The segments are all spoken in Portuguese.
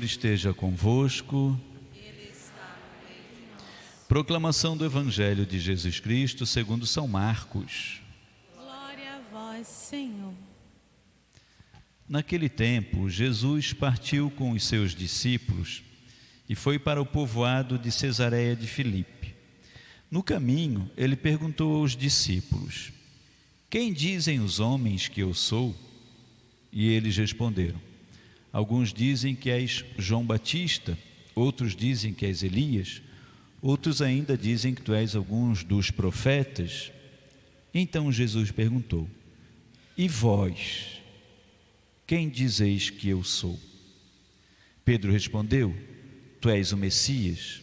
Senhor esteja convosco. Ele está no meio de nós. Proclamação do Evangelho de Jesus Cristo segundo São Marcos. Glória a vós, Senhor. Naquele tempo, Jesus partiu com os seus discípulos e foi para o povoado de Cesareia de Filipe. No caminho, ele perguntou aos discípulos: quem dizem os homens que eu sou? E eles responderam: alguns dizem que és João Batista, outros dizem que és Elias, outros ainda dizem que tu és alguns dos profetas. Então Jesus perguntou: e vós, quem dizeis que eu sou? Pedro respondeu: tu és o Messias.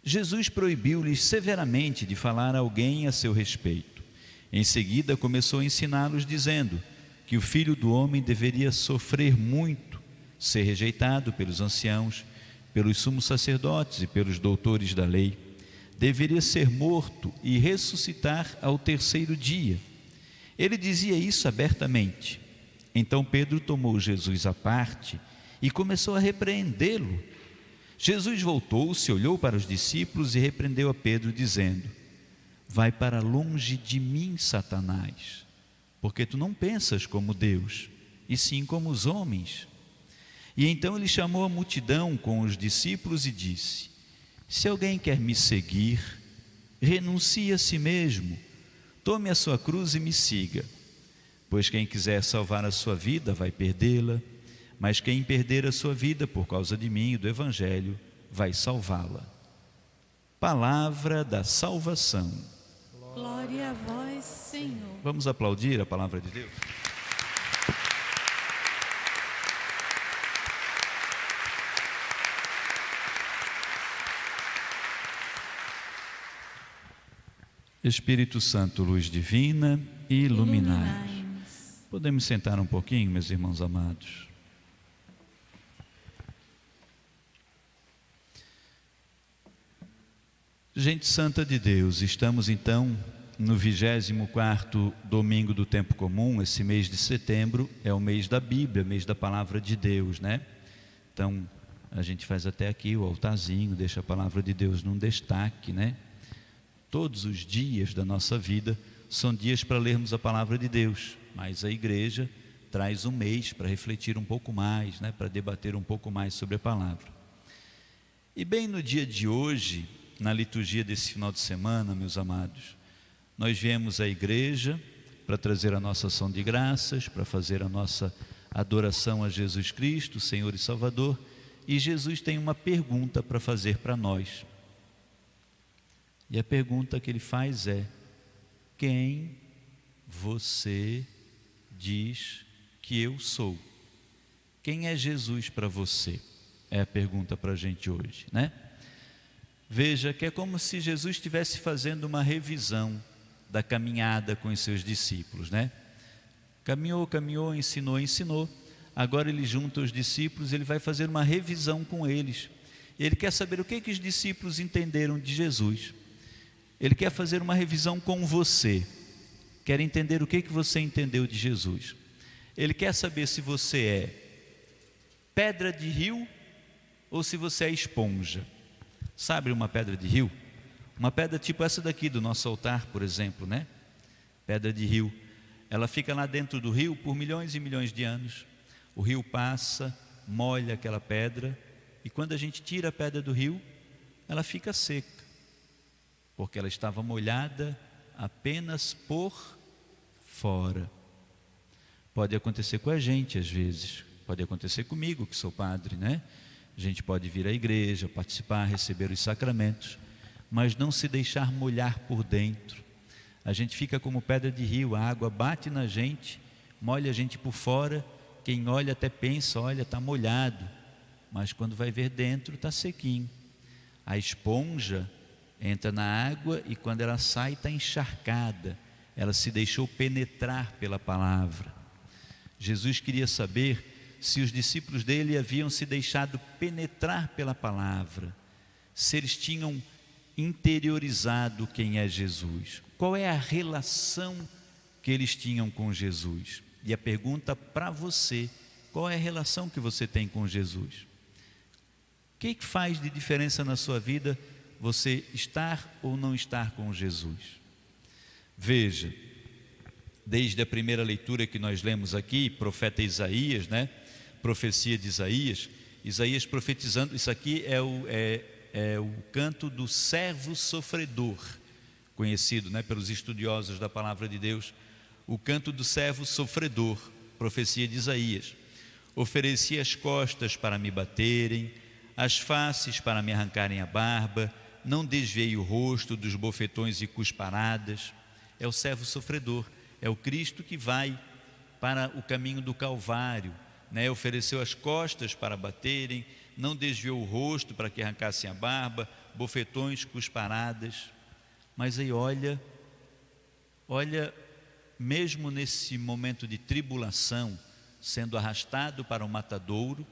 Jesus proibiu-lhes severamente de falar a alguém a seu respeito. Em seguida começou a ensiná-los dizendo que o Filho do Homem deveria sofrer muito, ser rejeitado pelos anciãos, pelos sumos sacerdotes e pelos doutores da lei, deveria ser morto e ressuscitar ao terceiro dia. Ele dizia isso abertamente. Então Pedro tomou Jesus à parte e começou a repreendê-lo. Jesus voltou-se, olhou para os discípulos e repreendeu a Pedro, dizendo: vai para longe de mim, Satanás, porque tu não pensas como Deus, e sim como os homens. E então ele chamou a multidão com os discípulos e disse: se alguém quer me seguir, renuncie a si mesmo, tome a sua cruz e me siga. Pois quem quiser salvar a sua vida vai perdê-la, mas quem perder a sua vida por causa de mim e do Evangelho vai salvá-la. Palavra da salvação. Glória a vós, Senhor. Vamos aplaudir a palavra de Deus? Espírito Santo, luz divina, iluminai. Podemos sentar um pouquinho, meus irmãos amados? Gente santa de Deus, estamos então no 24º domingo do tempo comum. Esse mês de setembro é o mês da Bíblia, mês da palavra de Deus, né? Então a gente faz até aqui o altarzinho, deixa a palavra de Deus num destaque, né? Todos os dias da nossa vida são dias para lermos a palavra de Deus, mas a igreja traz um mês para refletir um pouco mais, né? Para debater um pouco mais sobre a palavra. E bem no dia de hoje, na liturgia desse final de semana, meus amados, nós viemos à igreja para trazer a nossa ação de graças, para fazer a nossa adoração a Jesus Cristo, Senhor e Salvador, e Jesus tem uma pergunta para fazer para nós. E a pergunta que ele faz é: quem você diz que eu sou? Quem é Jesus para você? É a pergunta para a gente hoje, né? Veja que é como se Jesus estivesse fazendo uma revisão da caminhada com os seus discípulos, né? Caminhou, ensinou. Agora ele junta os discípulos, ele vai fazer uma revisão com eles. Ele quer saber o que os discípulos entenderam de Jesus. Ele quer fazer uma revisão com você. Quer entender o que você entendeu de Jesus. Ele quer saber se você é pedra de rio ou se você é esponja. Sabe uma pedra de rio? Uma pedra tipo essa daqui do nosso altar, por exemplo, né? Pedra de rio. Ela fica lá dentro do rio por milhões e milhões de anos. O rio passa, molha aquela pedra, e quando a gente tira a pedra do rio, ela fica seca, porque ela estava molhada apenas por fora. Pode acontecer com a gente às vezes, pode acontecer comigo que sou padre, né? A gente pode vir à igreja, participar, receber os sacramentos, mas não se deixar molhar por dentro. A gente fica como pedra de rio, a água bate na gente, molha a gente por fora, quem olha até pensa, olha, está molhado, mas quando vai ver dentro está sequinho. A esponja entra na água e quando ela sai está encharcada, ela se deixou penetrar pela palavra. Jesus queria saber se os discípulos dele haviam se deixado penetrar pela palavra, se eles tinham interiorizado quem é Jesus, qual é a relação que eles tinham com Jesus. E a pergunta para você: Qual é a relação que você tem com Jesus? O que faz de diferença na sua vida você estar ou não estar com Jesus? Veja, desde a primeira leitura que nós lemos aqui, profeta Isaías, né? Profecia de Isaías, Isaías profetizando, isso aqui é o canto do servo sofredor, conhecido, né, pelos estudiosos da palavra de Deus, o canto do servo sofredor, profecia de Isaías. Ofereci as costas para me baterem, as faces para me arrancarem a barba, não desviei o rosto dos bofetões e cusparadas. É o servo sofredor, é o Cristo que vai para o caminho do Calvário, né? Ofereceu as costas para baterem, não desviou o rosto para que arrancassem a barba, bofetões, cusparadas. Mas aí olha, mesmo nesse momento de tribulação, sendo arrastado para o matadouro,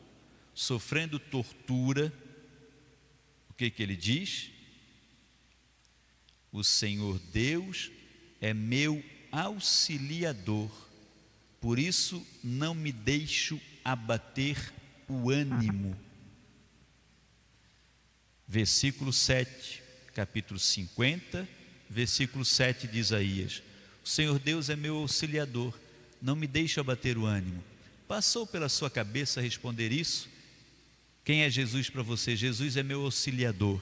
sofrendo tortura, o que ele diz? O Senhor Deus é meu auxiliador, por isso não me deixo abater o ânimo. Versículo 7, capítulo 50, versículo 7 de Isaías. O Senhor Deus é meu auxiliador, não me deixo abater o ânimo. Passou pela sua cabeça responder isso? Quem é Jesus para você? Jesus é meu auxiliador.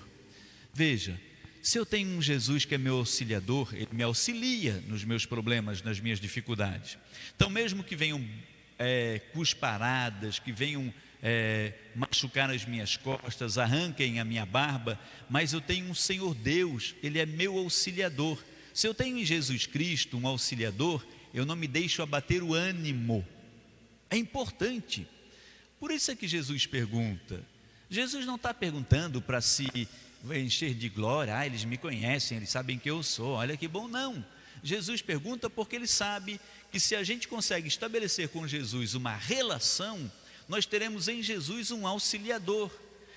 Veja, se eu tenho um Jesus que é meu auxiliador, Ele me auxilia nos meus problemas, nas minhas dificuldades. Então mesmo que venham cusparadas, que venham machucar as minhas costas, arranquem a minha barba, mas eu tenho um Senhor Deus, Ele é meu auxiliador. Se eu tenho em Jesus Cristo um auxiliador, eu não me deixo abater o ânimo. É importante. Por isso é que Jesus pergunta. Jesus não está perguntando para se encher de glória. Eles me conhecem, eles sabem quem eu sou, olha que bom. Não, Jesus pergunta porque Ele sabe que se a gente consegue estabelecer com Jesus uma relação, nós teremos em Jesus um auxiliador.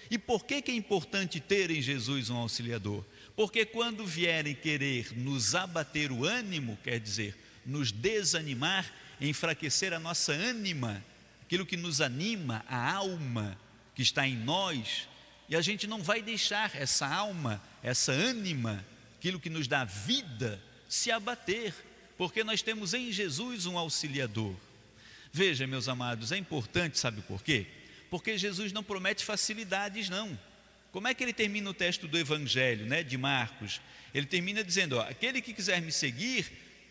E por que é importante ter em Jesus um auxiliador? Porque quando vierem querer nos abater o ânimo, quer dizer, nos desanimar, enfraquecer a nossa ânima, aquilo que nos anima, a alma que está em nós, e a gente não vai deixar essa alma, essa ânima, aquilo que nos dá vida, se abater, porque nós temos em Jesus um auxiliador. Veja, meus amados, é importante, sabe por quê? Porque Jesus não promete facilidades, não. Como é que ele termina o texto do Evangelho, né, de Marcos? Ele termina dizendo, aquele que quiser me seguir,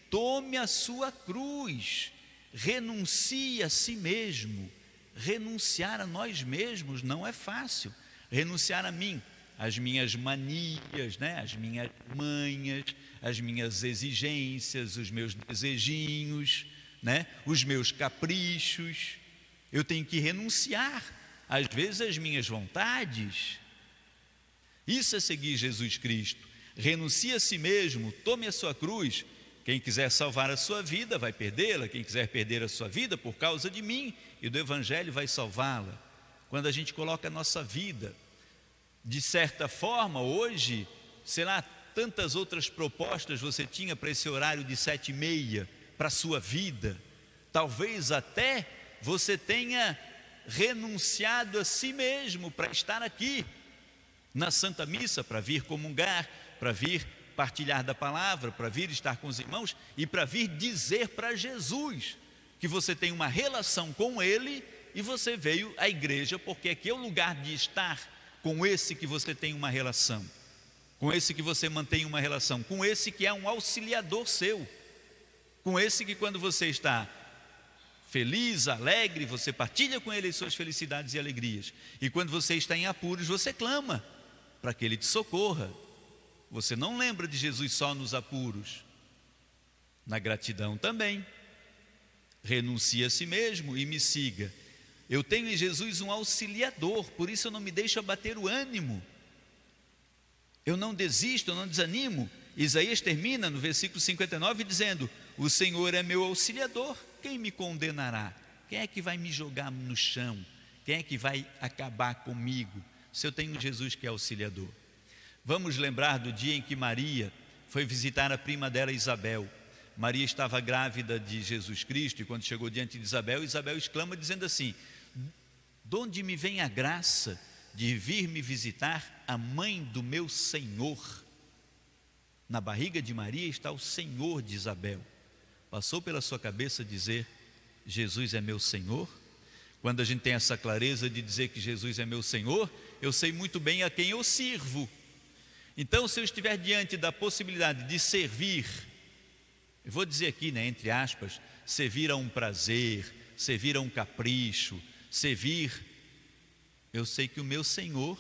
tome a sua cruz, renuncie a si mesmo. Renunciar a nós mesmos não é fácil. Renunciar a mim, as minhas manias, né, as minhas manhas, as minhas exigências, os meus desejinhos, né, os meus caprichos. Eu tenho que renunciar, às vezes, às minhas vontades. Isso é seguir Jesus Cristo. Renuncie a si mesmo, tome a sua cruz. Quem quiser salvar a sua vida vai perdê-la. Quem quiser perder a sua vida por causa de mim e do Evangelho vai salvá-la. Quando a gente coloca a nossa vida, de certa forma, hoje, sei lá, tantas outras propostas você tinha para esse horário de 7h30, para a sua vida. Talvez até você tenha renunciado a si mesmo para estar aqui na Santa Missa, para vir comungar, para vir partilhar da palavra, para vir estar com os irmãos e para vir dizer para Jesus que você tem uma relação com Ele e você veio à igreja porque aqui é o lugar de estar com esse que você tem uma relação, com esse que você mantém uma relação, com esse que é um auxiliador seu, com esse que quando você está feliz, alegre, você partilha com Ele as suas felicidades e alegrias, e quando você está em apuros, você clama para que Ele te socorra. Você não lembra de Jesus só nos apuros, na gratidão também. Renuncie a si mesmo e me siga. Eu tenho em Jesus um auxiliador, por isso eu não me deixo abater o ânimo. Eu não desisto, eu não desanimo. Isaías termina no versículo 59 dizendo, o Senhor é meu auxiliador, quem me condenará? Quem é que vai me jogar no chão? Quem é que vai acabar comigo? Se eu tenho Jesus que é auxiliador. Vamos lembrar do dia em que Maria foi visitar a prima dela Isabel. Maria estava grávida de Jesus Cristo, e quando chegou diante de Isabel, Isabel exclama dizendo assim: de onde me vem a graça de vir me visitar a mãe do meu Senhor? Na barriga de Maria está o Senhor de Isabel. Passou pela sua cabeça dizer: Jesus é meu Senhor? Quando a gente tem essa clareza de dizer que Jesus é meu Senhor, eu sei muito bem a quem eu sirvo. Então, se eu estiver diante da possibilidade de servir, eu vou dizer aqui, né, entre aspas, servir a um prazer, servir a um capricho, servir, eu sei que o meu Senhor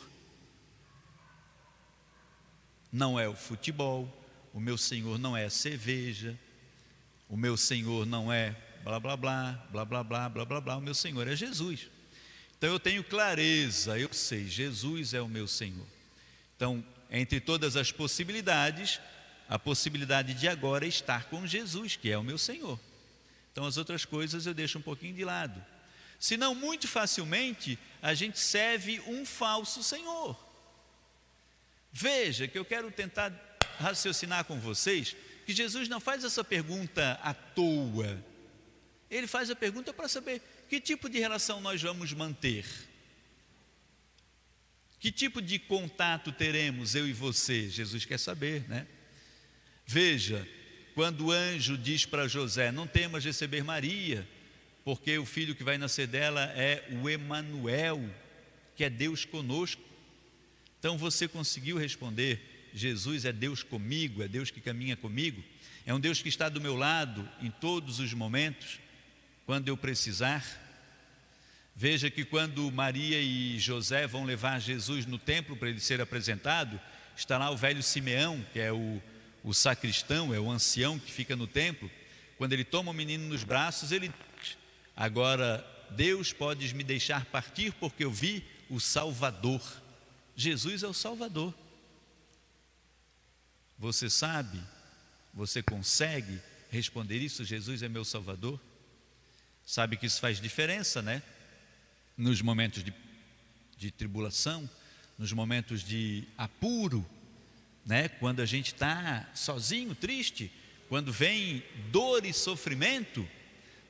não é o futebol, o meu Senhor não é a cerveja, o meu Senhor não é blá blá blá, blá blá blá, blá blá blá, o meu Senhor é Jesus. Então eu tenho clareza, eu sei, Jesus é o meu Senhor. Então, entre todas as possibilidades, a possibilidade de agora é estar com Jesus, que é o meu Senhor. Então as outras coisas eu deixo um pouquinho de lado. Senão, muito facilmente, a gente serve um falso Senhor. Veja que eu quero tentar raciocinar com vocês que Jesus não faz essa pergunta à toa. Ele faz a pergunta para saber que tipo de relação nós vamos manter. Que tipo de contato teremos eu e você? Jesus quer saber, né? Veja, quando o anjo diz para José: não temas receber Maria, porque o filho que vai nascer dela é o Emanuel, que é Deus conosco. Então você conseguiu responder: Jesus é Deus comigo, é Deus que caminha comigo, é um Deus que está do meu lado em todos os momentos, quando eu precisar. Veja que quando Maria e José vão levar Jesus no templo para ele ser apresentado, está lá o velho Simeão, que é o sacristão, é o ancião que fica no templo. Quando ele toma o menino nos braços, ele diz: agora Deus, podes me deixar partir, porque eu vi o Salvador. Jesus é o Salvador. Você sabe, você consegue responder isso? Jesus é meu Salvador? Sabe que isso faz diferença, né? Nos momentos de tribulação, nos momentos de apuro, né? Quando a gente está sozinho, triste, quando vem dor e sofrimento,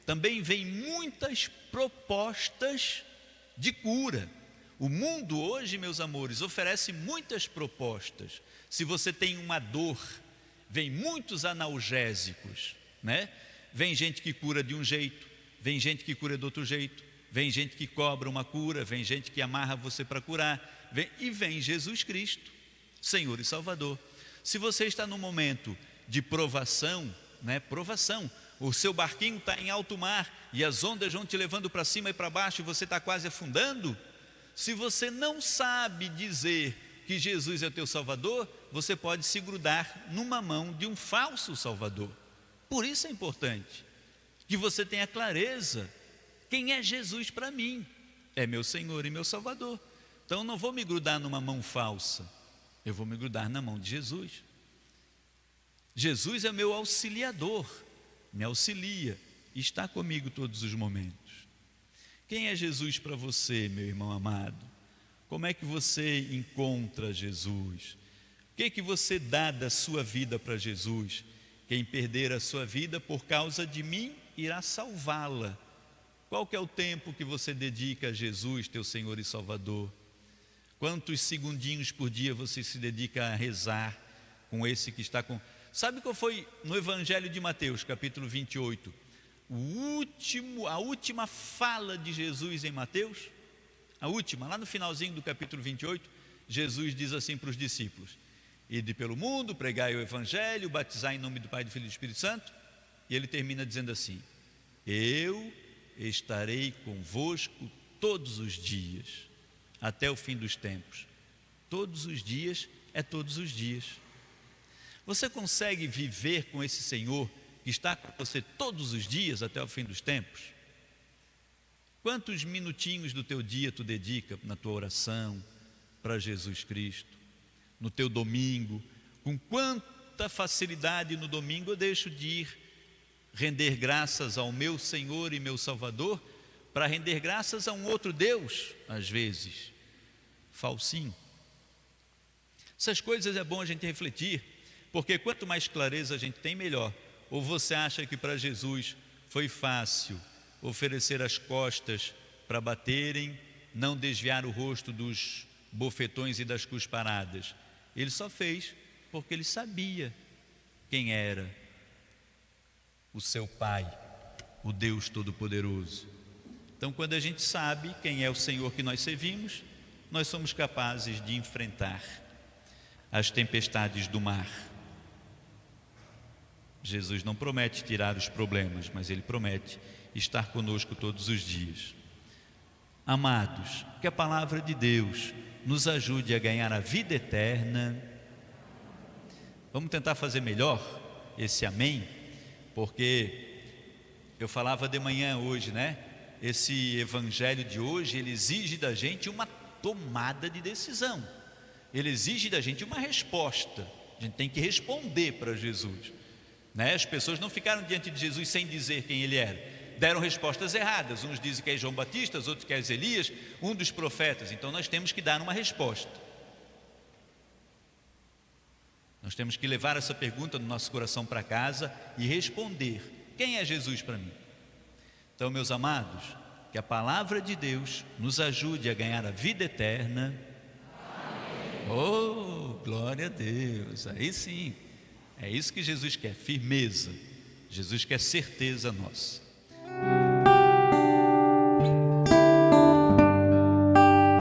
também vem muitas propostas de cura. O mundo hoje, meus amores, oferece muitas propostas. Se você tem uma dor, vem muitos analgésicos, né? Vem gente que cura de um jeito, vem gente que cura de outro jeito, vem gente que cobra uma cura, vem gente que amarra você para curar, e vem Jesus Cristo, Senhor e Salvador. Se você está num momento de provação, né? Provação, o seu barquinho está em alto mar e as ondas vão te levando para cima e para baixo e você está quase afundando. Se você não sabe dizer que Jesus é teu Salvador, você pode se grudar numa mão de um falso Salvador. Por isso é importante que você tenha clareza: quem é Jesus para mim? É meu Senhor e meu Salvador. Então eu não vou me grudar numa mão falsa, eu vou me grudar na mão de Jesus. Jesus é meu auxiliador, me auxilia, está comigo todos os momentos. Quem é Jesus para você, meu irmão amado? Como é que você encontra Jesus? O que é que você dá da sua vida para Jesus? Quem perder a sua vida por causa de mim, irá salvá-la. Qual que é o tempo que você dedica a Jesus, teu Senhor e Salvador? Quantos segundinhos por dia você se dedica a rezar com esse que está com... Sabe qual foi no Evangelho de Mateus, capítulo 28? A última fala de Jesus em Mateus, a última, lá no finalzinho do capítulo 28, Jesus diz assim para os discípulos: ide pelo mundo, pregai o Evangelho, batizai em nome do Pai, do Filho e do Espírito Santo. E ele termina dizendo assim: eu estarei convosco todos os dias, até o fim dos tempos. Todos os dias é todos os dias. Você consegue viver com esse Senhor que está com você todos os dias até o fim dos tempos? Quantos minutinhos do teu dia tu dedica na tua oração para Jesus Cristo? No teu domingo, com quanta facilidade no domingo eu deixo de ir render graças ao meu Senhor e meu Salvador, para render graças a um outro Deus, às vezes, falsinho. Essas coisas é bom a gente refletir, porque quanto mais clareza a gente tem, melhor. Ou você acha que para Jesus foi fácil oferecer as costas para baterem, não desviar o rosto dos bofetões e das cusparadas? Ele só fez porque ele sabia quem era o seu Pai, o Deus Todo-Poderoso. Então, quando a gente sabe quem é o Senhor que nós servimos, nós somos capazes de enfrentar as tempestades do mar. Jesus não promete tirar os problemas, mas Ele promete estar conosco todos os dias. Amados, que a palavra de Deus nos ajude a ganhar a vida eterna. Vamos tentar fazer melhor esse amém, porque eu falava de manhã hoje, né? Esse evangelho de hoje, ele exige da gente uma tomada de decisão. Ele exige da gente uma resposta. A gente tem que responder para Jesus, né? As pessoas não ficaram diante de Jesus sem dizer quem ele era. Deram respostas erradas. Uns dizem que é João Batista, outros que é Elias, um dos profetas. Então nós temos que dar uma resposta. Nós temos que levar essa pergunta no nosso coração para casa e responder: quem é Jesus para mim? Então, meus amados, que a palavra de Deus nos ajude a ganhar a vida eterna. Amém. Oh, glória a Deus! Aí sim, é isso que Jesus quer, firmeza. Jesus quer certeza nossa.